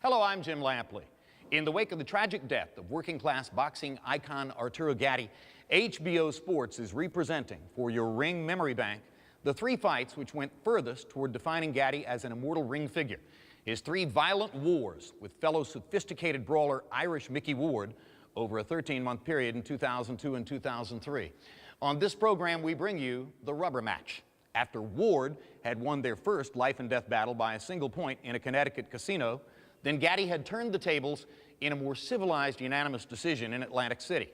Hello, I'm Jim Lampley. In the wake of the tragic death of working-class boxing icon Arturo Gatti, HBO Sports is representing for your ring memory bank the three fights which went furthest toward defining Gatti as an immortal ring figure. His three violent wars with fellow sophisticated brawler Irish Micky Ward over a 13-month period in 2002 and 2003. On this program, we bring you the rubber match. After Ward had won their first life-and-death battle by a single point in a Connecticut casino, then Gatti had turned the tables in a more civilized unanimous decision in Atlantic City.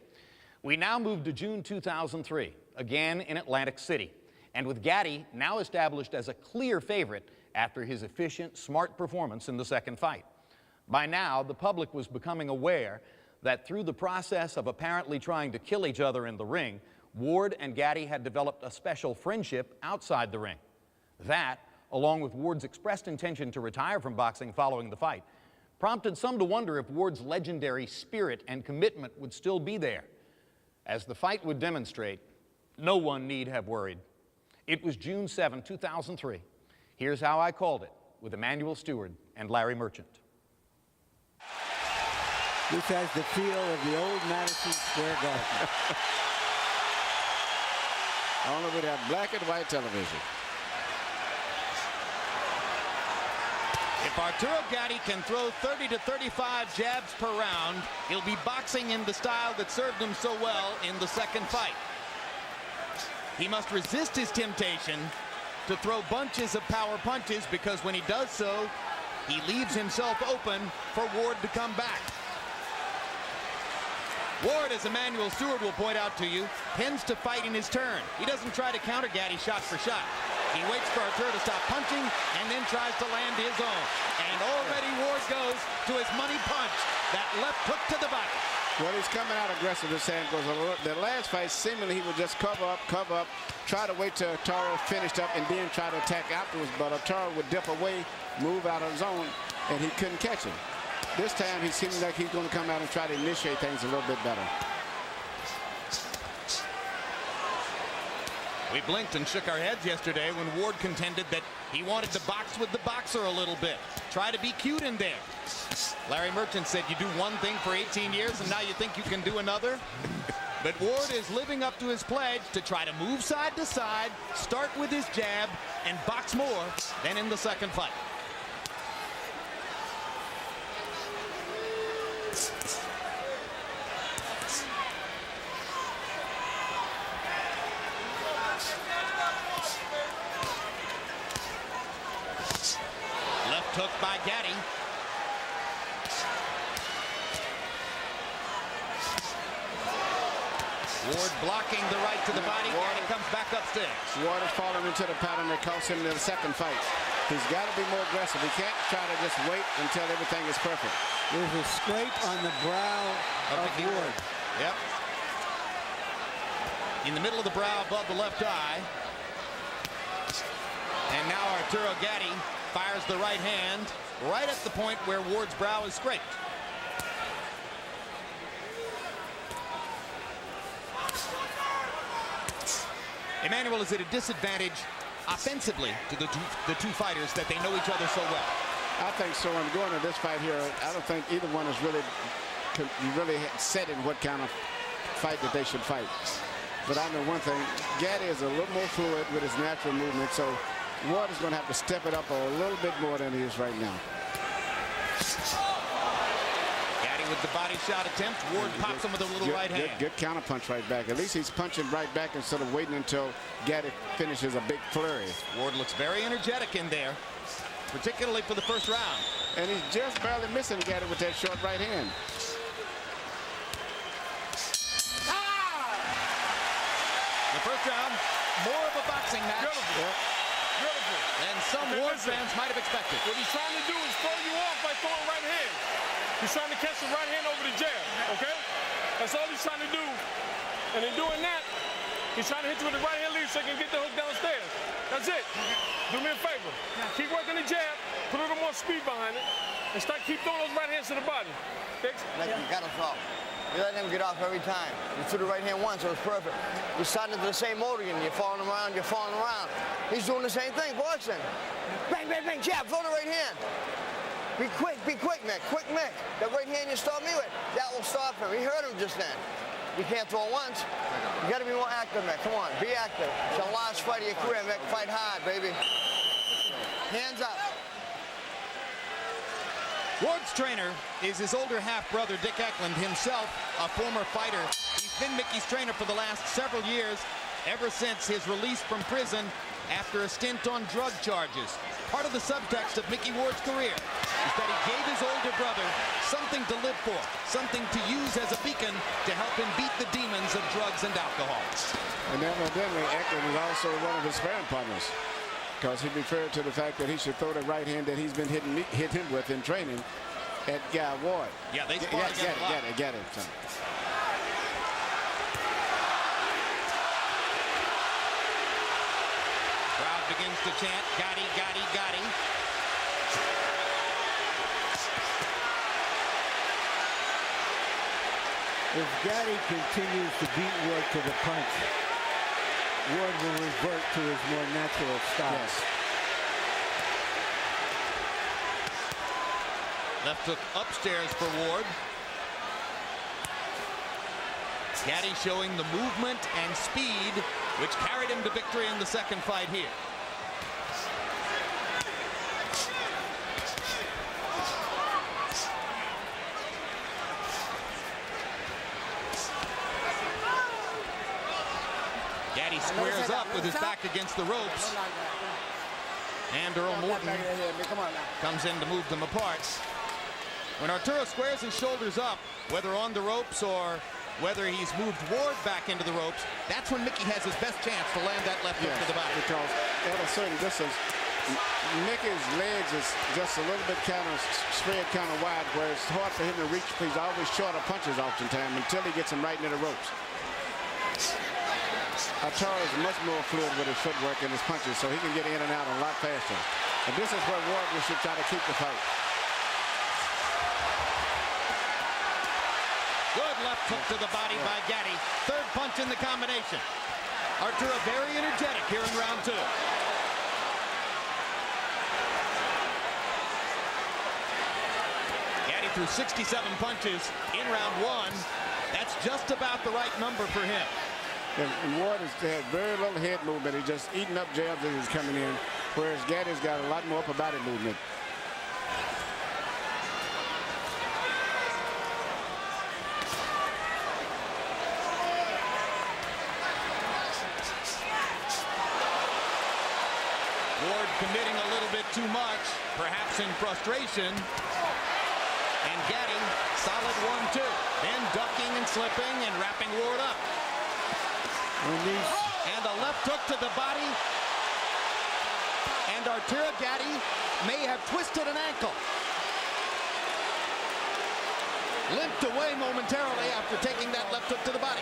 We now move to June 2003, again in Atlantic City, and with Gatti now established as a clear favorite after his efficient, smart performance in the second fight. By now, the public was becoming aware that through the process of apparently trying to kill each other in the ring, Ward and Gatti had developed a special friendship outside the ring. That, along with Ward's expressed intention to retire from boxing following the fight, prompted some to wonder if Ward's legendary spirit and commitment would still be there. As the fight would demonstrate, no one need have worried. It was June 7, 2003. Here's how I called it with Emmanuel Stewart and Larry Merchant. This has the feel of the old Madison Square Garden. Only with that black and white television. If Arturo Gatti can throw 30 to 35 jabs per round, he'll be boxing in the style that served him so well in the second fight. He must resist his temptation to throw bunches of power punches, because when he does so, he leaves himself open for Ward to come back. Ward, as Emmanuel Stewart will point out to you, tends to fight in his turn. He doesn't try to counter Gatti shot for shot. He waits for Arturo to stop punching and then tries to land his own. And already Ward goes to his money punch, that left hook to the body. Well, he's coming out aggressive this hand, because the last fight, seemingly he would just cover up, try to wait till Arturo finished up and then try to attack afterwards. But Arturo would dip away, move out of his zone, and he couldn't catch him. This time, he seems like he's going to come out and try to initiate things a little bit better. We blinked and shook our heads yesterday when Ward contended that he wanted to box with the boxer a little bit. Try to be cute in there. Larry Merchant said you do one thing for 18 years and now you think you can do another? But Ward is living up to his pledge to try to move side to side, start with his jab, and box more than in the second fight. Left hook by Gatti. Ward blocking the right to the body. Gatti comes back upstairs. Ward is falling into the pattern that cost him in the second fight. He's got to be more aggressive. He can't try to just wait until everything is perfect. There's a scrape on the brow of Ward. Yep. In the middle of the brow above the left eye. And now Arturo Gatti fires the right hand right at the point where Ward's brow is scraped. Emmanuel is at a disadvantage offensively to the two fighters that they know each other so well. I think so. I'm going to this fight here. I don't think either one is really set in what kind of fight that they should fight. But I know one thing, Gatti is a little more fluid with his natural movement, so Ward is going to have to step it up a little bit more than he is right now. Gatti with the body shot attempt. Ward pops him with a little right hand. Good counter punch right back. At least he's punching right back instead of waiting until Gatti finishes a big flurry. Ward looks very energetic in there, particularly for the first round. And he's just barely missing Gatti with that short right hand. The first round, more of a boxing match. Beautiful. Yep. Beautiful. And some Ward fans might have expected. What he's trying to do is throw you off by throwing right hand. He's trying to catch the right hand over the jab, okay? That's all he's trying to do. And in doing that, he's trying to hit you with the right hand lead so he can get the hook downstairs. That's it. Do me a favor. Keep working the jab, put a little more speed behind it, and keep throwing those right hands to the body. Fix? Like you got us off. You let him get off every time. You threw the right hand once, so it was perfect. You're starting into the same mode again. You're falling around, you're falling around. He's doing the same thing, boxing. Bang, bang, bang, jab, throw the right hand. Be quick, Mick. Quick, Mick. That right hand you stopped me with, that will stop him. He hurt him just then. You can't throw once. You got to be more active, Mick. Come on, be active. It's your last fight of your career, Mick. Fight hard, baby. Hands up. Ward's trainer is his older half-brother, Dick Eklund, himself a former fighter. He's been Micky's trainer for the last several years, ever since his release from prison after a stint on drug charges. Part of the subtext of Micky Ward's career is that he gave his older brother something to live for, something to use as a beacon to help him beat the demons of drugs and alcohol. And evidently, Eklund was also one of his sparring partners, because he referred to the fact that he should throw the right hand that he's been hit him with in training at Guy Ward. Yeah, they spar together a lot. Get it. Crowd begins to chant, Gatti, Gatti, Gatti. If Gatti continues to beat Ward to the punch, Ward will revert to his more natural style. Yes. Left hook upstairs for Ward. Gatti showing the movement and speed which carried him to victory in the second fight here. Gatti squares up with his back against the ropes. And Earl Morton comes in to move them apart. When Arturo squares his shoulders up, whether on the ropes or whether he's moved Ward back into the ropes, that's when Micky has his best chance to land that left hook to the body. Because at a certain distance, Micky's legs is just a little bit kind of spread kind of wide, where it's hard for him to reach. He's always short of punches oftentimes until he gets him right into the ropes. Arturo is much more fluid with his footwork and his punches, so he can get in and out a lot faster. And this is where Ward should try to keep the fight. Good left hook to the body by Gatti. Third punch in the combination. Arturo very energetic here in round two. Gatti threw 67 punches in round one. That's just about the right number for him. And Ward has had very little head movement. He's just eating up jabs as he's coming in, whereas Gatti's got a lot more upper body movement. Ward committing a little bit too much, perhaps in frustration. And Gatti, solid 1-2. Then ducking and slipping and wrapping Ward up. And a left hook to the body. And Arturo Gatti may have twisted an ankle. Limped away momentarily after taking that left hook to the body.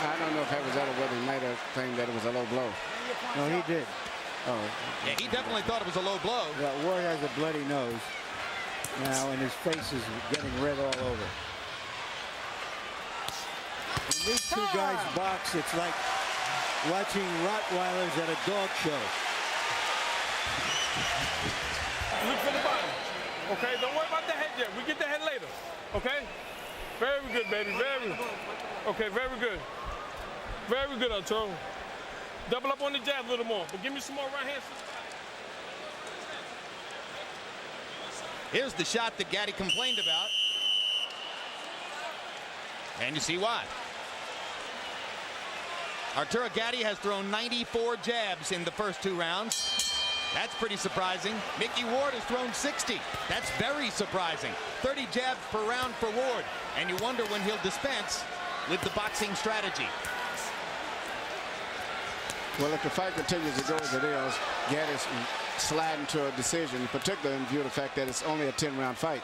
I don't know if that was that or whether he might have claimed that it was a low blow. No, he did. Oh. Yeah, he definitely thought it was a low blow. Yeah, Ward has a bloody nose now, and his face is getting red all over. When these two guys box, it's like watching Rottweilers at a dog show. Look for the bottom. Okay, don't worry about the head yet. We get the head later. Okay? Very good, baby. Okay, very good. Very good, Arturo. Double up on the jab a little more, but give me some more right hands. Here's the shot that Gatti complained about. And you see why. Arturo Gatti has thrown 94 jabs in the first two rounds. That's pretty surprising. Micky Ward has thrown 60. That's very surprising. 30 jabs per round for Ward. And you wonder when he'll dispense with the boxing strategy. Well, if the fight continues to go as it is, Gatti's sliding to a decision, particularly in view of the fact that it's only a 10-round fight.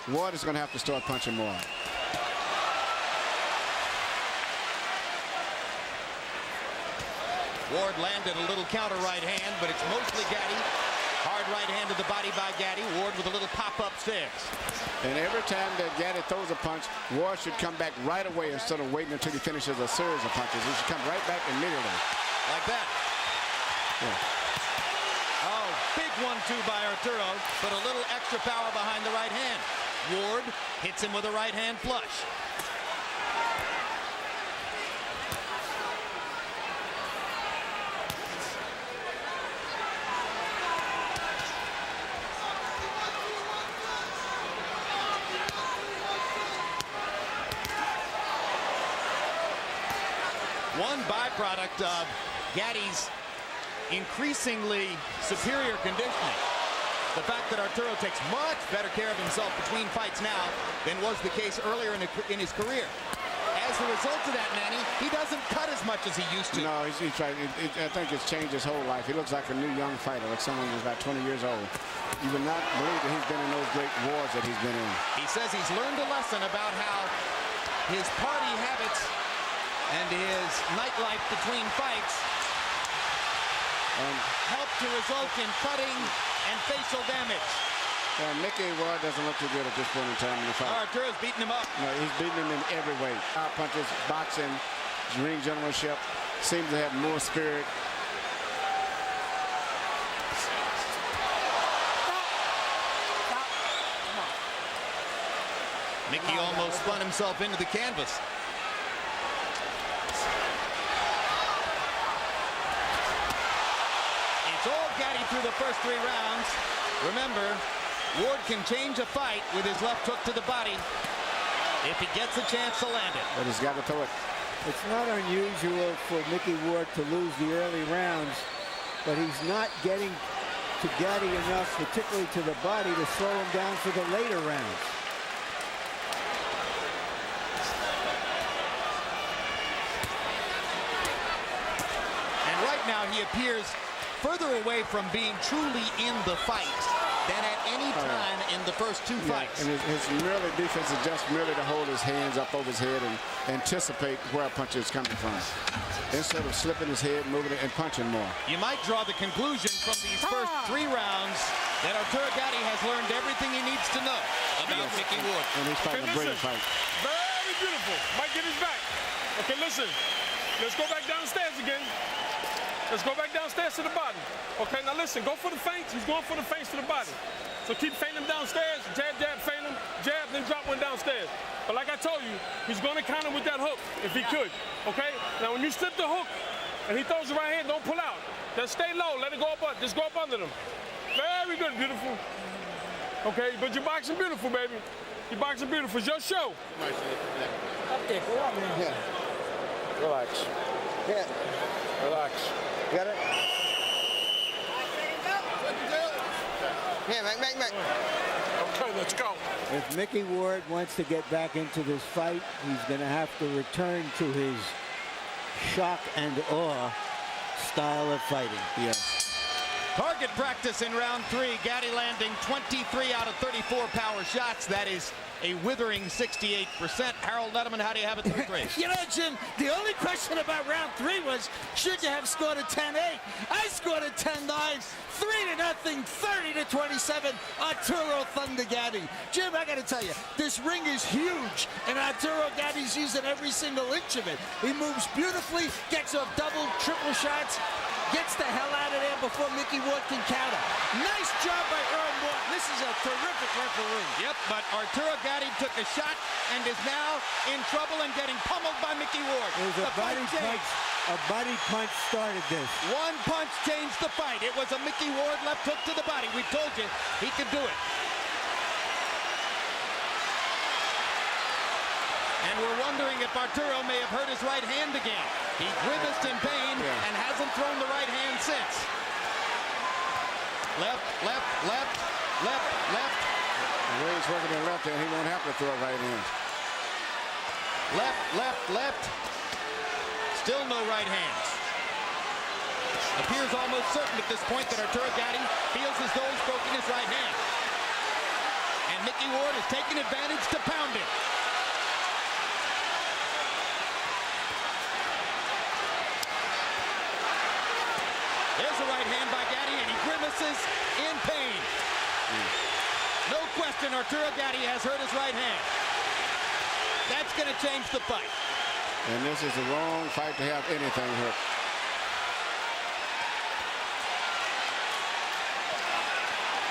Ward is going to have to start punching more. Ward landed a little counter right hand, but it's mostly Gatti. Hard right hand to the body by Gatti. Ward with a little pop upstairs. And every time that Gatti throws a punch, Ward should come back right away instead of waiting until he finishes a series of punches. He should come right back immediately. Like that. Yeah. Oh, big Great 1-2 by Arturo, but a little extra power behind the right hand. Ward hits him with a right hand flush. One byproduct of Gatti's increasingly superior conditioning, the fact that Arturo takes much better care of himself between fights now than was the case earlier in his career. As a result of that, Manny, he doesn't cut as much as he used to. No, he's trying. I think it's changed his whole life. He looks like a new young fighter, like someone who's about 20 years old. You would not believe that he's been in those great wars that he's been in. He says he's learned a lesson about how his party habits and his nightlife between fights help to result in cutting and facial damage. Micky Ward doesn't look too good at this point in time in the fight. Arturo's beating him up. No, he's beating him in every way. Power punches, boxing, ring generalship, seems to have more spirit. Micky almost spun himself into the canvas. It's all Gatti through the first 3 rounds. Remember, Ward can change a fight with his left hook to the body if he gets a chance to land it. But he's got to throw it. It's not unusual for Micky Ward to lose the early rounds, but he's not getting to Gatti enough, particularly to the body, to slow him down for the later rounds. And right now he appears further away from being truly in the fight than at any time in the first 2 fights. And his merely defense is just merely to hold his hands up over his head and anticipate where a punch is coming from, instead of slipping his head, moving it, and punching more. You might draw the conclusion from these first 3 rounds that Arturo Gatti has learned everything he needs to know about Micky Ward. And he's fighting a brilliant fight. Very beautiful. Might get his back. Okay, listen. Let's go back downstairs again. Let's go back downstairs to the body. Okay, now listen, go for the feints. He's going for the feints to the body. So keep feinting him downstairs, jab, jab, feint him, jab, then drop one downstairs. But like I told you, he's going to counter with that hook if he could, okay? Now when you slip the hook and he throws the right hand, don't pull out. Just stay low, let it go up, just go up under them. Very good, beautiful. Okay, but you're boxing beautiful, baby. You're boxing beautiful. It's your show. Up there, go on, man. Yeah. Relax. Yeah. Relax. You got it? Yeah, Mac. Okay, let's go. If Micky Ward wants to get back into this fight, he's going to have to return to his shock and awe style of fighting. Yes. Target practice in round 3. Gatti landing 23 out of 34 power shots. That is a withering 68%. Harold Letterman, how do you have it through 3? You know, Jim, the only question about round 3 was, should you have scored a 10-8? I scored a 10-9, 3-0, 30-27, Arturo Thunder Gatti. Jim, I got to tell you, this ring is huge, and Arturo Gatti's using every single inch of it. He moves beautifully, gets off double, triple shots, gets the hell out of there before Micky Ward can counter. Nice job by Earl Morton. This is a terrific referee. Yep, but Arturo Gatti took a shot and is now in trouble and getting pummeled by Micky Ward. It was a body punch. A body punch started this. One punch changed the fight. It was a Micky Ward left hook to the body. We told you he could do it. And we're wondering if Arturo may have hurt his right hand again. He grimaced in pain and hasn't thrown the right hand since. Left, left, left, left, left. The way he's working the left hand, he won't have to throw a right hand. Left, left, left. Still no right hands. Appears almost certain at this point that Arturo Gatti feels as though he's broken his right hand. And Micky Ward is taking advantage to pound it. There's a right hand by Gatti, and he grimaces in pain. No question, Arturo Gatti has hurt his right hand. That's going to change the fight. And this is the wrong fight to have anything hurt.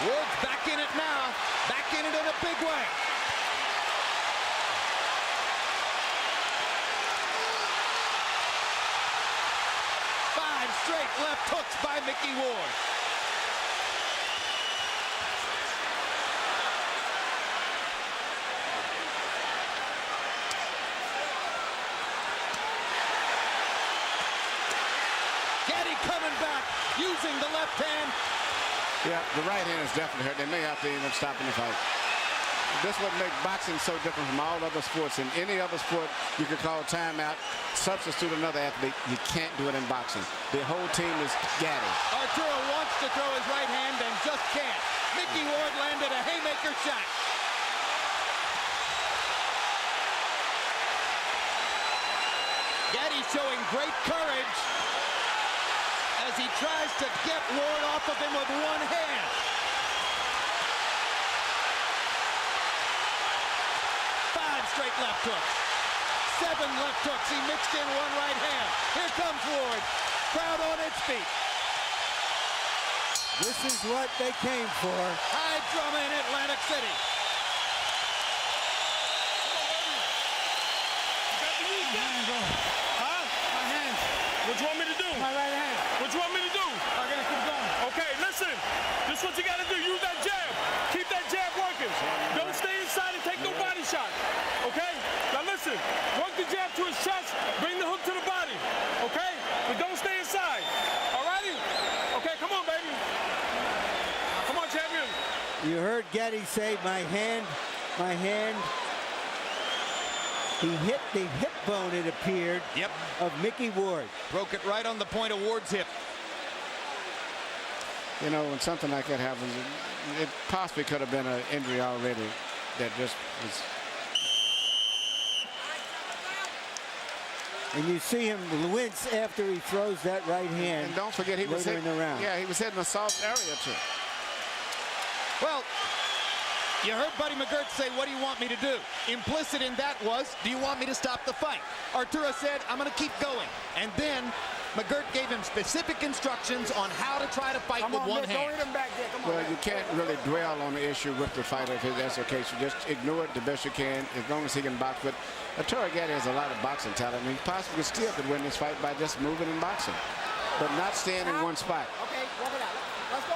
Ward's back in it now. Back in it in a big way. Five straight left hooks by Micky Ward. Gatti coming back, using the left hand. Yeah, the right hand is definitely hurt. They may have to even stop in the fight. This would make boxing so different from all other sports. In any other sport, you could call timeout, substitute another athlete. You can't do it in boxing. The whole team is Gatti. Arturo wants to throw his right hand and just can't. Micky Ward landed a haymaker shot. Gatti showing great courage as he tries to get Ward off of him with one hand. Five straight left hooks. 7 left hooks. He mixed in one right hand. Here comes Ward. Crowd on its feet. This is what they came for. High drama in Atlantic City. Huh? My hands. What you want me to do? My right hand. What you want me to do? I gotta keep going. Okay, listen. This is what you gotta do. Use that jab. Keep that jab working. Don't stay inside and take no body shot. Okay? Now listen. Work the jab to his chest. Bring the hook to the body. Okay? But don't stay inside. Alrighty? Okay, come on, baby. Come on, champion. You heard Gatti say, my hand. He hit the hip bone, it appeared, Yep. of Micky Ward. Broke it right on the point of Ward's hip. You know, when something like that happens, it possibly could have been an injury already that just was. And you see him wince after he throws that right hand. And don't forget, he was later in the round. Yeah, he was hitting a soft area too. Well, you heard Buddy McGirt say, what do you want me to do? Implicit in that was, do you want me to stop the fight? Arturo said, I'm going to keep going. And then McGirt gave him specific instructions on how to try to fight with one hand. Well, you can't really dwell on the issue with the fighter if that's the case. You just ignore it the best you can, as long as he can box. But Arturo Gatti has a lot of boxing talent. I mean, he possibly still could win this fight by just moving and boxing, but not staying in one spot. Okay, walk it out. Let's go.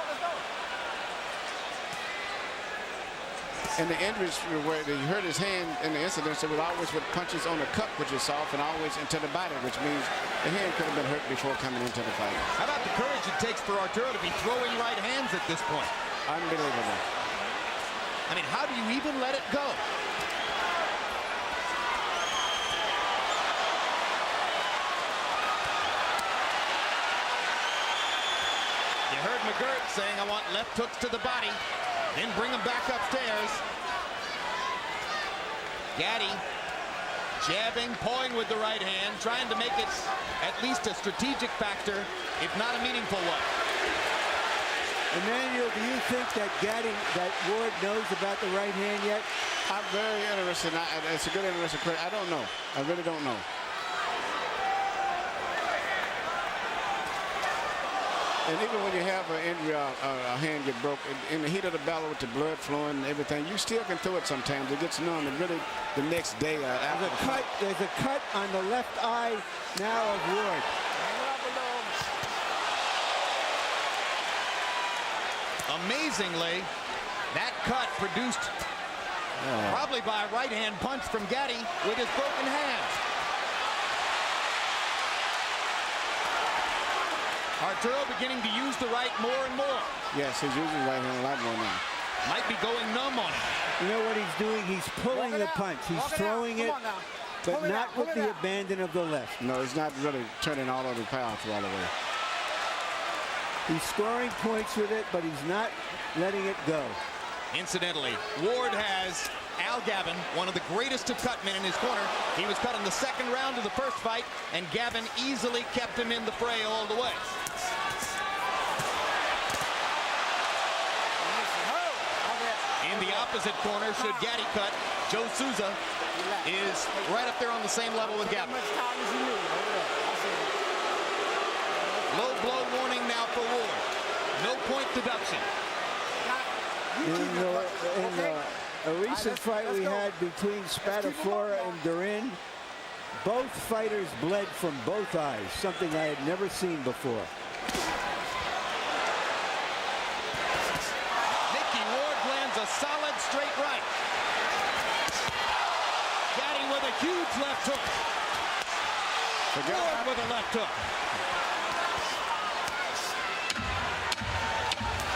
And the injuries where he hurt his hand in the incidents, it was always with punches on the cup, which is soft, and always into the body, which means the hand could have been hurt before coming into the fight. How about the courage it takes for Arturo to be throwing right hands at this point? Unbelievable. I mean, how do you even let it go? You heard McGirt saying, I want left hooks to the body, then bring him back upstairs. Gatti jabbing, pawing with the right hand, trying to make it at least a strategic factor, if not a meaningful one. Emmanuel, do you think that Ward knows about the right hand yet? I'm very interested. It's a good interesting question. I don't know. I really don't know. And even when you have an injury, a hand get broke, in the heat of the battle with the blood flowing and everything, you still can throw it sometimes. It gets numb, and really the next day after. There's a cut on the left eye now of Ward. Amazingly, that cut produced probably by a right hand punch from Gatti with his broken hand. Arturo beginning to use the right more and more. Yes, he's using the right hand a lot more now. Might be going numb on it. You know what he's doing? He's pulling the punch. He's throwing it, but not with the abandon of the left. No, he's not really turning all of the power all the way. He's scoring points with it, but he's not letting it go. Incidentally, Ward has Al Gavin, one of the greatest of cut men, in his corner. He was cut in the second round of the first fight, and Gavin easily kept him in the fray all the way. In the opposite corner, should Gatti cut, Joe Souza is right up there on the same level with Gavin. Low blow warning now for Ward. No point deduction. In a recent fight we had between Spadafora and Durin, both fighters bled from both eyes, something I had never seen before. Micky Ward lands a solid straight right. Gatti with a huge left hook. Ward with a left hook.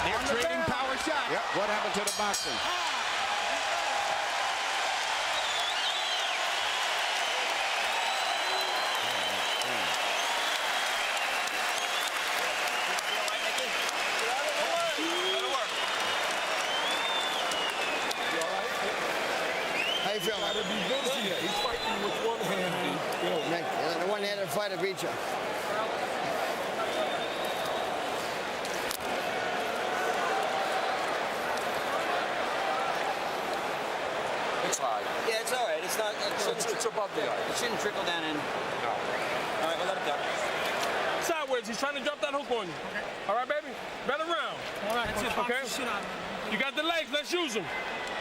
They're trading power shots. Yep, what happened to the boxing? How you feeling? He's fighting with one hand. The one-handed fighter beat you. It's high. Yeah, it's all right. It's not. It's above the eye. It shouldn't trickle down in. No. All right, we'll let it go. Sideways. He's trying to drop that hook on you. Okay. All right, baby. Better round. All right, that's it. Okay. Shit out. You got the legs. Let's use them.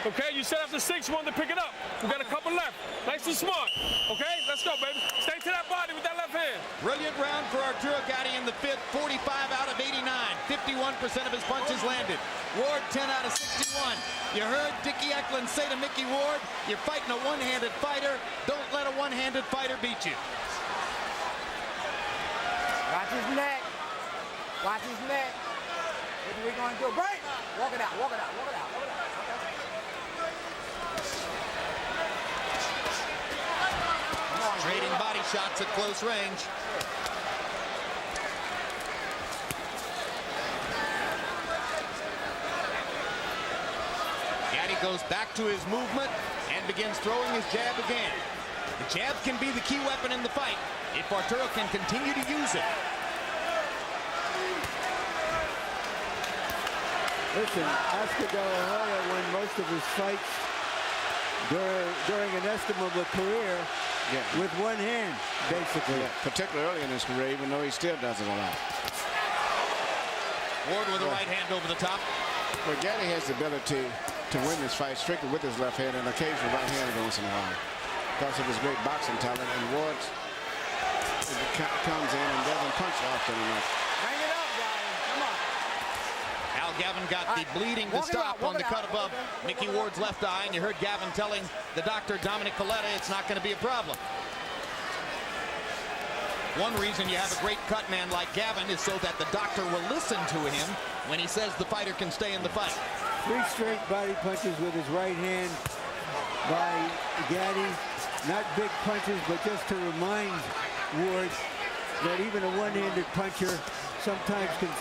Okay. You said after 6 you wanted to pick it up. We got a couple left. Nice and smart. Okay. Let's go, baby. Stay to that body with that left hand. Brilliant round for Arturo Gatti in the fifth. 45 out of 89. 51% of his punches landed. Ward 10 out of 61. You heard Dickie Eklund say to Micky Ward, you're fighting a one-handed fighter. Don't let a one-handed fighter beat you. Watch his neck. Watch his neck. What are we going to do? Break! Walk it out, walk it out, walk it out, walk it out. Trading body shots at close range. Gatti goes back to his movement and begins throwing his jab again. The jab can be the key weapon in the fight if Arturo can continue to use it. Listen, Oscar De La Hoya won most of his fights during an estimable career with one hand, basically. Yeah, particularly early in his career, even though he still does it a lot. Ward with a right hand over the top. Well, Gatti has the ability to win this fight strictly with his left hand and occasionally right hand every once in a while because of his great boxing talent. And Ward comes in and doesn't punch often enough. Hang it up, Gatti. Come on. Al Gavin got the bleeding to stop on the cut above Micky Ward's left eye, and you heard Gavin telling the doctor, Dominic Paletta, it's not going to be a problem. One reason you have a great cut man like Gavin is so that the doctor will listen to him when he says the fighter can stay in the fight. 3 straight body punches with his right hand by Gatti. Not big punches, but just to remind Ward that even a one-handed puncher sometimes can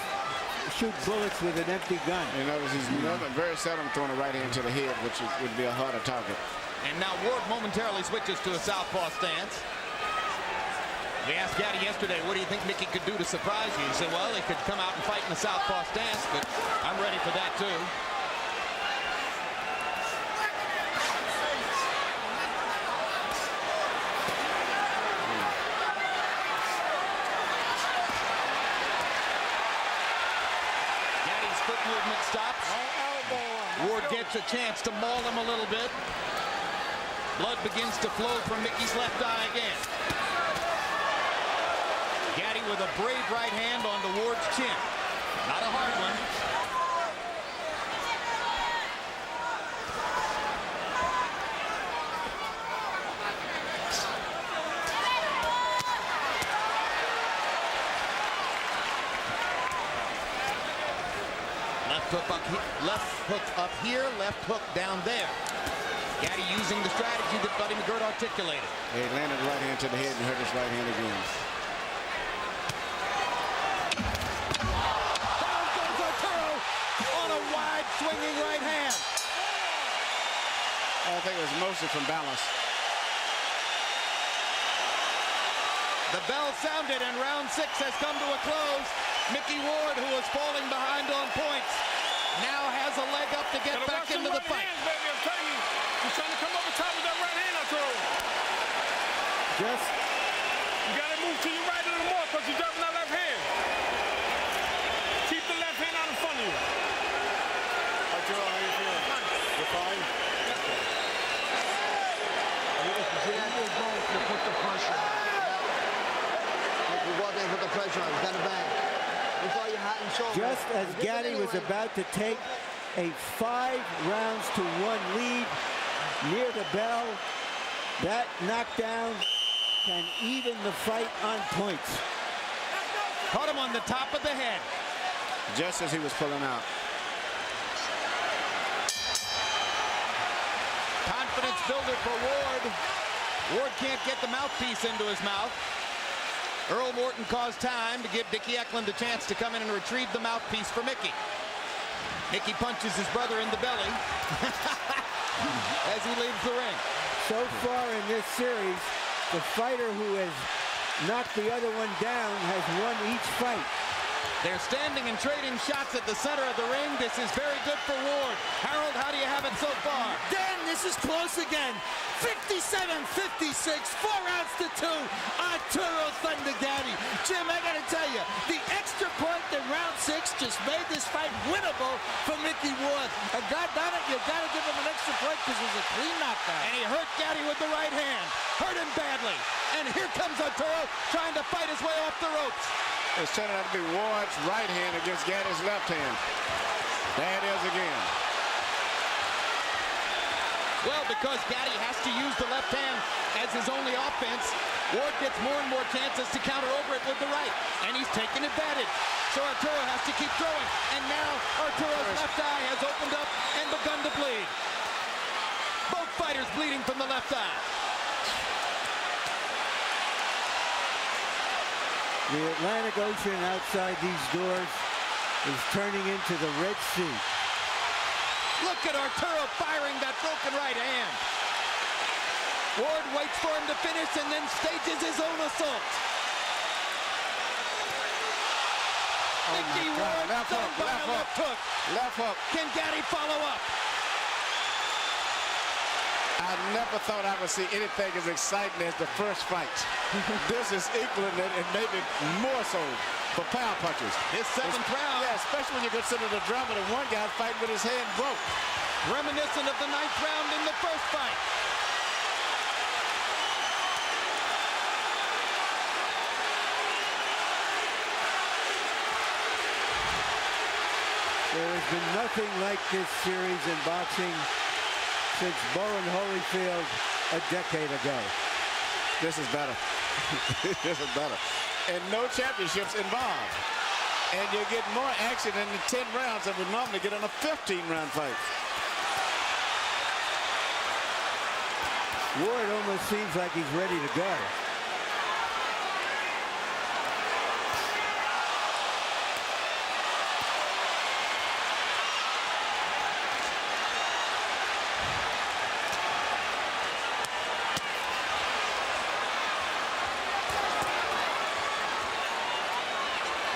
shoot bullets with an empty gun. You notice he's very seldom throwing a right hand to the head, which would be a harder target. And now Ward momentarily switches to a southpaw stance. They asked Gatti yesterday, what do you think Micky could do to surprise you? He said, well, he could come out and fight in the southpaw stance, but I'm ready for that too. Gatti's foot movement stops. Ward gets a chance to maul him a little bit. Blood begins to flow from Micky's left eye again. Gatti with a brave right hand onto Ward's chin. Not a hard one. Left hook up here, left hook down there. Gatti using the strategy that Buddy McGirt articulated. He landed right hand to the head and hurt his right hand again. Down goes Arturo on a wide swinging right hand. I think it was mostly from balance. The bell sounded and round 6 has come to a close. Micky Ward, who was falling behind on points, now has a leg up to get back into the fight. Hands, baby, I'm telling you. He's trying to come over top with that right hand, Arturo. You got to move to your right a little more because you're dropping that left hand. Keep the left hand out in front of you. Arturo, how you feel? just as Gatti was about to take a 5-rounds-to-1 lead near the bell, that knockdown can even the fight on points. Caught him on the top of the head. Just as he was pulling out. Confidence builder for Ward. Ward can't get the mouthpiece into his mouth. Earl Morton caused time to give Dickie Eklund a chance to come in and retrieve the mouthpiece for Micky. Micky punches his brother in the belly as he leaves the ring. So far in this series, the fighter who has knocked the other one down has won each fight. They're standing and trading shots at the center of the ring. This is very good for Ward. Harold, how do you have it so far? Dan, this is close again. 57-56, 4 rounds to 2. Arturo Thunder Gatti. Jim, I gotta tell you, the extra point in round 6 just made this fight winnable for Micky Ward. And God damn it, you gotta give him an extra point because it was a clean knockdown. And he hurt Gatti with the right hand. Hurt him badly. And here comes Arturo trying to fight his way off the ropes. It's turning out to be Ward's right hand against Gatti's left hand. There it is again. Well, because Gatti has to use the left hand as his only offense, Ward gets more and more chances to counter over it with the right. And he's taking advantage. So Arturo has to keep throwing. And now Arturo's left eye has opened up and begun to bleed. Both fighters bleeding from the left eye. The Atlantic Ocean outside these doors is turning into the Red Sea. Look at Arturo firing that broken right hand. Ward waits for him to finish and then stages his own assault. Micky Ward Left done hook, by left a left hook. Left hook. Can Gatti follow up? I never thought I would see anything as exciting as the first fight. This is equaling it and maybe more so for power punchers. His 7th round. Yeah, especially when you consider the drama that one guy fighting with his hand broke. Reminiscent of the 9th round in the first fight. There has been nothing like this series in boxing since Bowen Holyfield a decade ago. This is better. This is better. And no championships involved. And you get more action in the 10 rounds than we normally get in a 15-round fight. Ward almost seems like he's ready to go.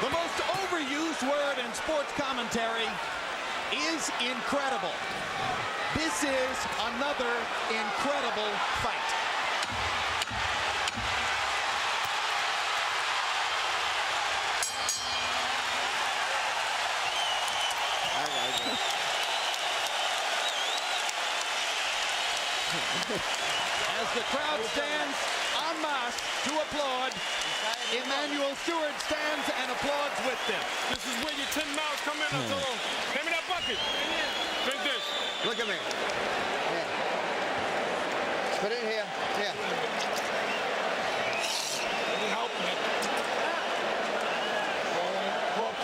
The most overused word in sports commentary is incredible. This is another incredible fight. As the crowd stands en masse to applaud, Emmanuel Stewart stands and applauds with them. This is where your 10 miles come in. Arturo. Hand me that bucket. Drink this. Look at me. Here. Put it in here. Here. Help me.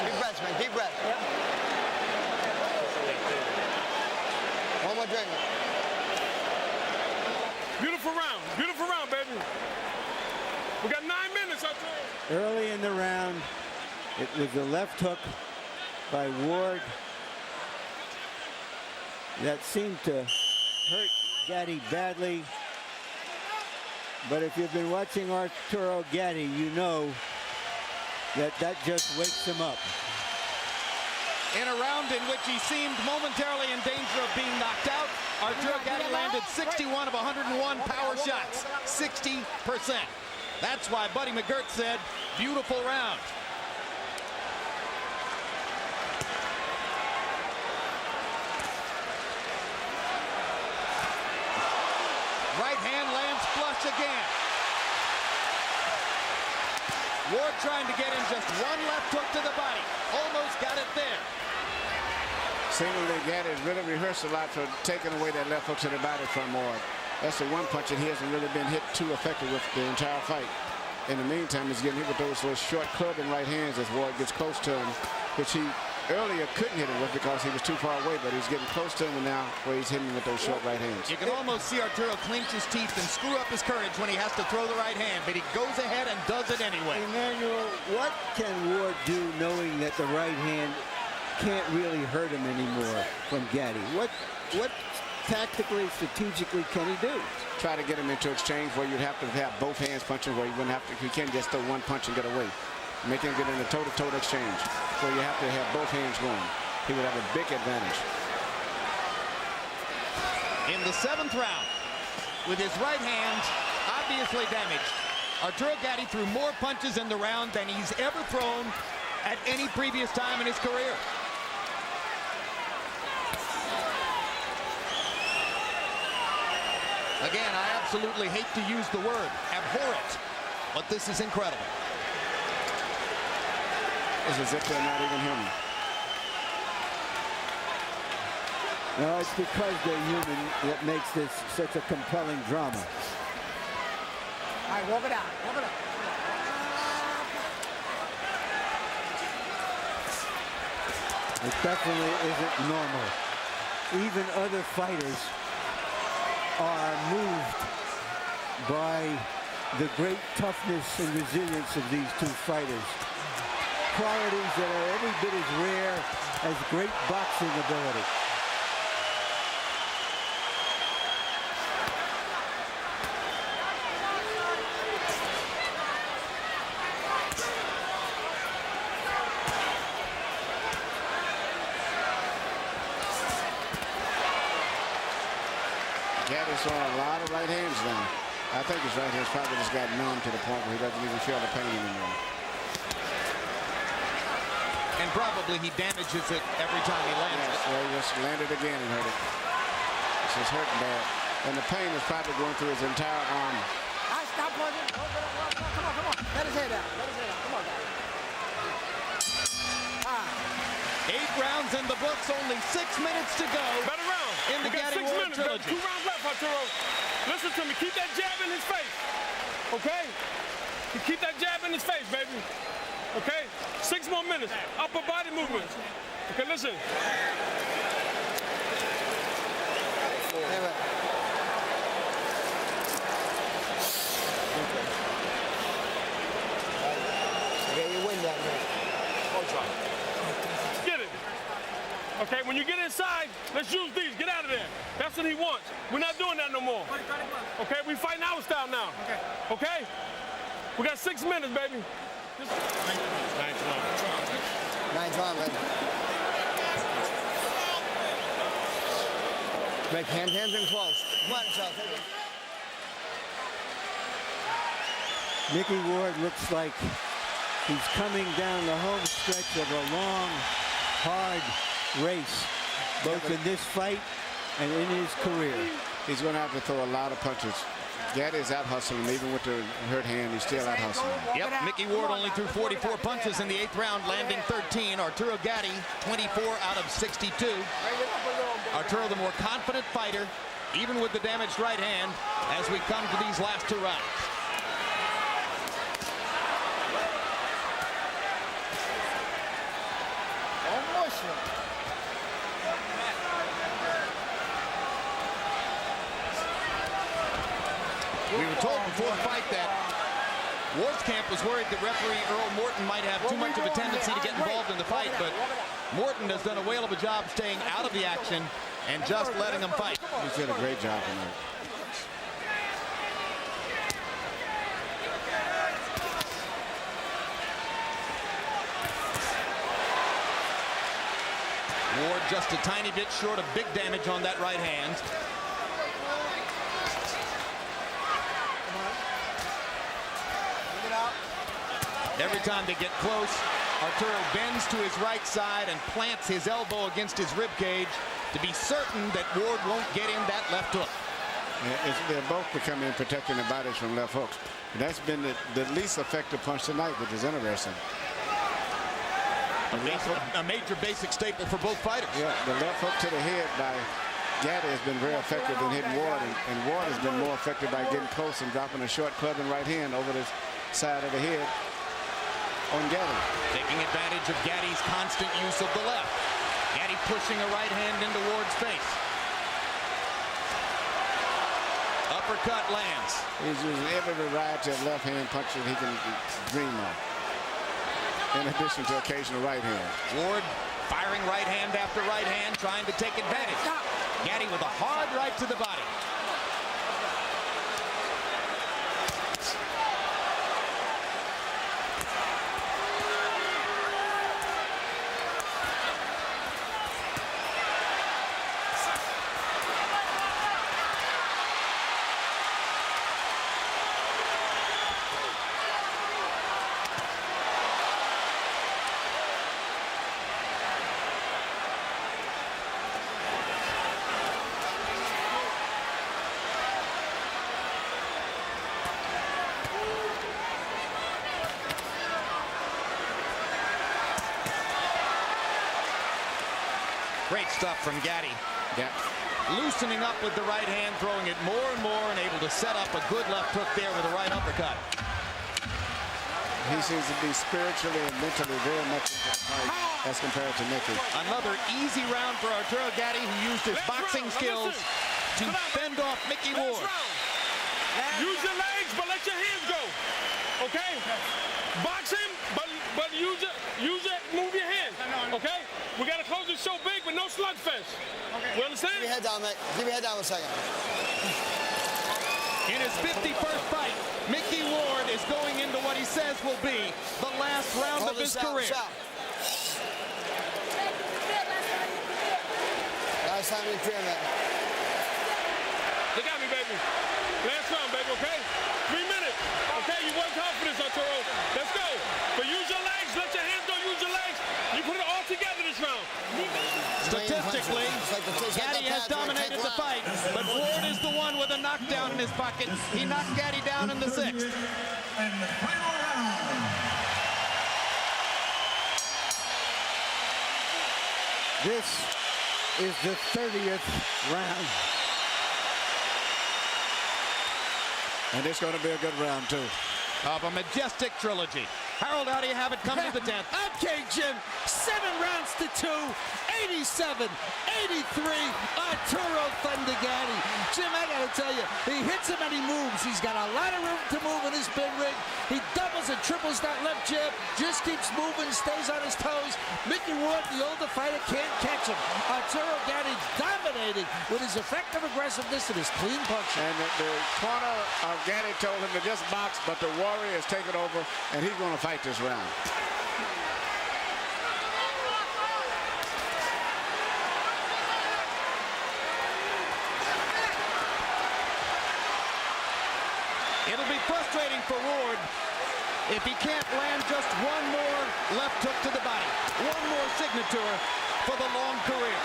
Deep breaths, man. Deep breaths. One more drink. Beautiful round. Beautiful round, baby. We got 9 minutes, Arturo. Early in the round, it was a left hook by Ward that seemed to hurt Gatti badly. But if you've been watching Arturo Gatti, you know that just wakes him up. In a round in which he seemed momentarily in danger of being knocked out, Arturo Gatti landed 61 of 101 power shots, 60%. That's why Buddy McGirt said, beautiful round. Right hand lands flush again. Ward trying to get in just one left hook to the body. Almost got it there. Seemingly, Gatti has really rehearsed a lot for taking away that left hook to the body from Ward. That's the one punch that he hasn't really been hit too effective with the entire fight. In the meantime, he's getting hit with those short clubbing right hands as Ward gets close to him, which he earlier couldn't hit him with because he was too far away, but he's getting close to him now where he's hitting him with those short right hands. You can almost see Arturo clench his teeth and screw up his courage when he has to throw the right hand, but he goes ahead and does it anyway. Emmanuel, what can Ward do knowing that the right hand can't really hurt him anymore from Gatti? What tactically, strategically can he do? Try to get him into exchange where you'd have to have both hands punching, where you wouldn't have to, he can't just throw one punch and get away. Make him get in a toe-to-toe exchange where you have to have both hands going. He would have a big advantage. In the 7th round, with his right hand obviously damaged, Arturo Gatti threw more punches in the round than he's ever thrown at any previous time in his career. Again, I absolutely hate to use the word abhorrent, but this is incredible. It's as if they're not even human. No, it's because they're human that makes this such a compelling drama. All right, walk it out. Walk it out. It definitely isn't normal. Even other fighters are moved by the great toughness and resilience of these two fighters. Qualities that are every bit as rare as great boxing ability. Gatti's throwing a lot of right hands now. I think his right hand's probably just got numb to the point where he doesn't even feel the pain anymore. And probably he damages it every time he lands it. Well, he just landed again and hurt it. This is hurting bad. And the pain is probably going through his entire arm. All right, stop punching. Come on. Let his head out. Come on, guys. 8 rounds in the books, only 6 minutes to go. Better round. In the Gatti Ward trilogy. 2 rounds left, Arturo. Listen to me. Keep that jab in his face. Okay? You keep that jab in his face, baby. Okay? 6 more minutes. Upper body movements. Okay, listen. Okay, you win that, man. Get it. Okay, when you get inside, let's use these. Get out of there. That's what he wants. We're not doing that no more. Okay, we fighting our style now. Okay? We got 6 minutes, baby. Ninth round, baby. Make hands and close. Come on, Charles. Micky Ward looks like he's coming down the home stretch of a long, hard race, both in this fight and in his career. He's going to have to throw a lot of punches. Gatti is out hustling, even with the hurt hand, he's still out hustling. Yep, Micky Ward only threw 44 punches in the 8th round, landing 13. Arturo Gatti, 24 out of 62. Arturo, the more confident fighter, even with the damaged right hand, as we come to these last 2 rounds. We were told before the fight that Ward's camp was worried that referee Earl Morton might have too much of a tendency to get involved in the fight, but Morton has done a whale of a job staying out of the action and just letting him fight. He's did a great job tonight. Ward just a tiny bit short of big damage on that right hand. Every time they get close, Arturo bends to his right side and plants his elbow against his rib cage to be certain that Ward won't get in that left hook. They're both becoming protecting their bodies from left hooks. And that's been the least effective punch tonight, which is interesting. A major basic staple for both fighters. Yeah, the left hook to the head by Gatti has been very effective in hitting Ward, and Ward has been more effective by getting close and dropping a short club and right hand over the side of the head on Gatti. Taking advantage of Gatti's constant use of the left. Gatti pushing a right hand into Ward's face. Uppercut lands. He's using every variety of left hand punches he can dream of, in addition to occasional right hand. Ward firing right hand after right hand, trying to take advantage. Gatti with a hard right to the body. Great stuff from Gatti. Yeah. Loosening up with the right hand, throwing it more and more, and able to set up a good left hook there with a right uppercut. He seems to be spiritually and mentally very much into the fight as compared to Micky. Another easy round for Arturo Gatti, who used his boxing skills to fend off Micky Ward. Use your legs, but let your hands go. Okay? Box him, but use it, move your hands. Okay? We got to close the show big, but no slugfest. Okay. You understand? Keep your head down, mate. Keep your head down a second. In his 51st fight, Micky Ward is going into what he says will be the last round of his career. Last time in the career, mate. Look at me, baby. Last round, baby, okay? 3 minutes. Okay, you worked hard for this, Arturo. Let's go. But use your legs. Let your hands go. Use your legs. You put it all together this round. Statistically, Gatti has dominated the fight, but Ward is the one with a knockdown in his pocket. He knocked Gatti down in the 6th. This is the 30th round. And it's going to be a good round, too. Of a majestic trilogy. Harold, how do you have it coming to the 10th? Okay, Jim. 7 rounds to 2. 87, 83, Arturo Thunder Gatti. Jim, I gotta tell you, he hits him and he moves. He's got a lot of room to move in his big rig. He doubles and triples that left jab, just keeps moving, stays on his toes. Micky Ward, the older fighter, can't catch him. Arturo Gatti dominating with his effective aggressiveness and his clean punching. And the corner of Gatti told him to just box, but the Warrior has taken over, and he's going to fight this round. It'll be frustrating for Ward if he can't land just one more left hook to the body, one more signature for the long career.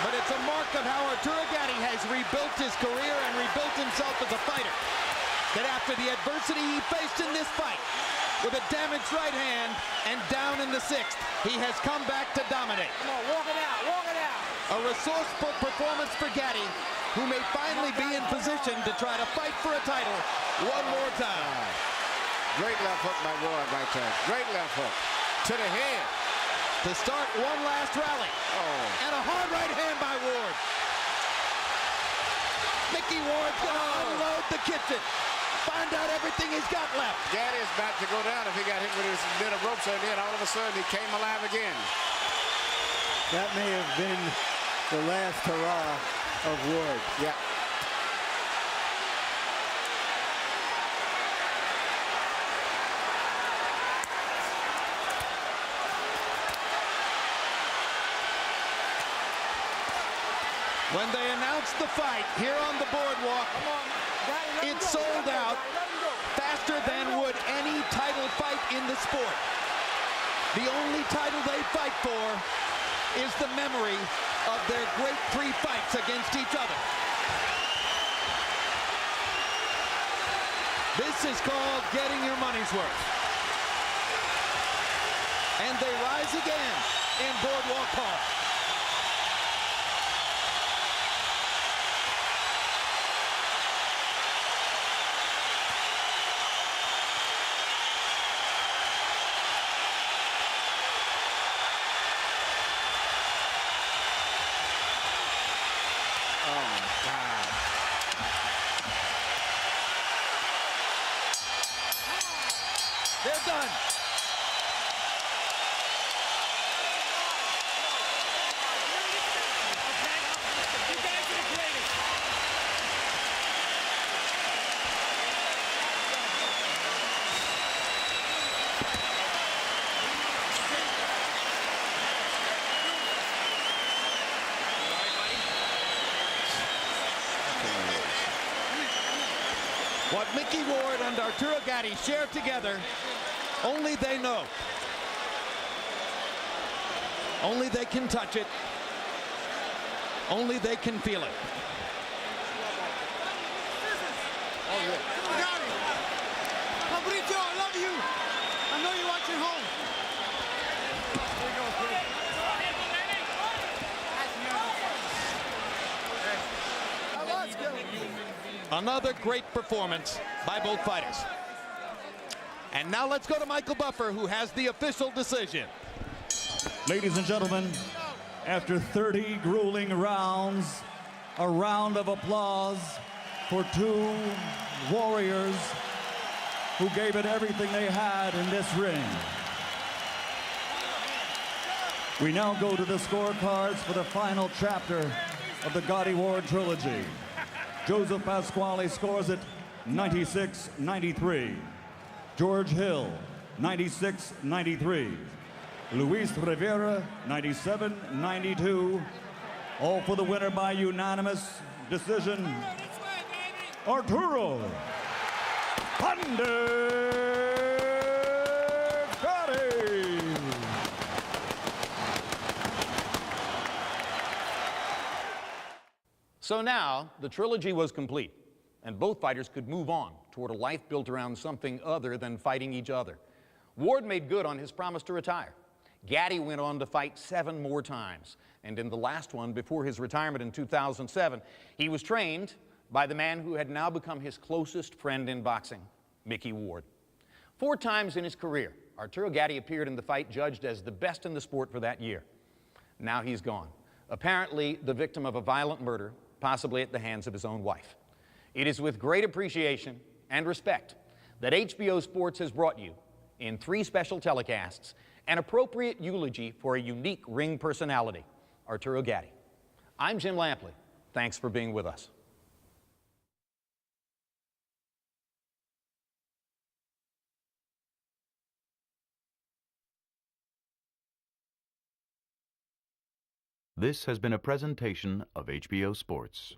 But it's a mark of how Arturo Gatti has rebuilt his career and rebuilt himself as a fighter. That after the adversity he faced in this fight, with a damaged right hand and down in the 6th, he has come back to dominate. Come on, walk it out, walk it out. A resourceful performance for Gatti, who may finally be in position to try to fight for a title one more time. Great left hook by Ward right there. Great left hook to the head. To start one last rally. Oh. And a hard right hand by Ward. Micky Ward's going to unload the kitchen. Find out everything he's got left. Gatti is about to go down if he got hit with his bit of ropes, and then all of a sudden he came alive again. That may have been the last hurrah of Ward. Yeah. When they announced the fight here on the boardwalk, it sold out faster than would any title fight in the sport. The only title they fight for is the memory of their great 3 fights against each other. This is called getting your money's worth. And they rise again in Boardwalk Hall. They're done. What Micky Ward and Arturo Gatti share together, only they know. Only they can touch it. Only they can feel it. Gatti! Arturo, I love you! I know you're watching home. Another great performance by both fighters. And now let's go to Michael Buffer, who has the official decision. Ladies and gentlemen, after 30 grueling rounds, a round of applause for 2 warriors who gave it everything they had in this ring. We now go to the scorecards for the final chapter of the Gatti Ward trilogy. Joseph Pasquale scores it 96-93. George Hill, 96-93. Luis Rivera, 97-92. All for the winner by unanimous decision, Arturo Gatti. So now the trilogy was complete, and both fighters could move on toward a life built around something other than fighting each other. Ward made good on his promise to retire. Gatti went on to fight 7 more times, and in the last one before his retirement in 2007, he was trained by the man who had now become his closest friend in boxing, Micky Ward. 4 times in his career, Arturo Gatti appeared in the fight judged as the best in the sport for that year. Now he's gone, apparently the victim of a violent murder, possibly at the hands of his own wife. It is with great appreciation and respect that HBO Sports has brought you, in 3 special telecasts, an appropriate eulogy for a unique ring personality, Arturo Gatti. I'm Jim Lampley. Thanks for being with us. This has been a presentation of HBO Sports.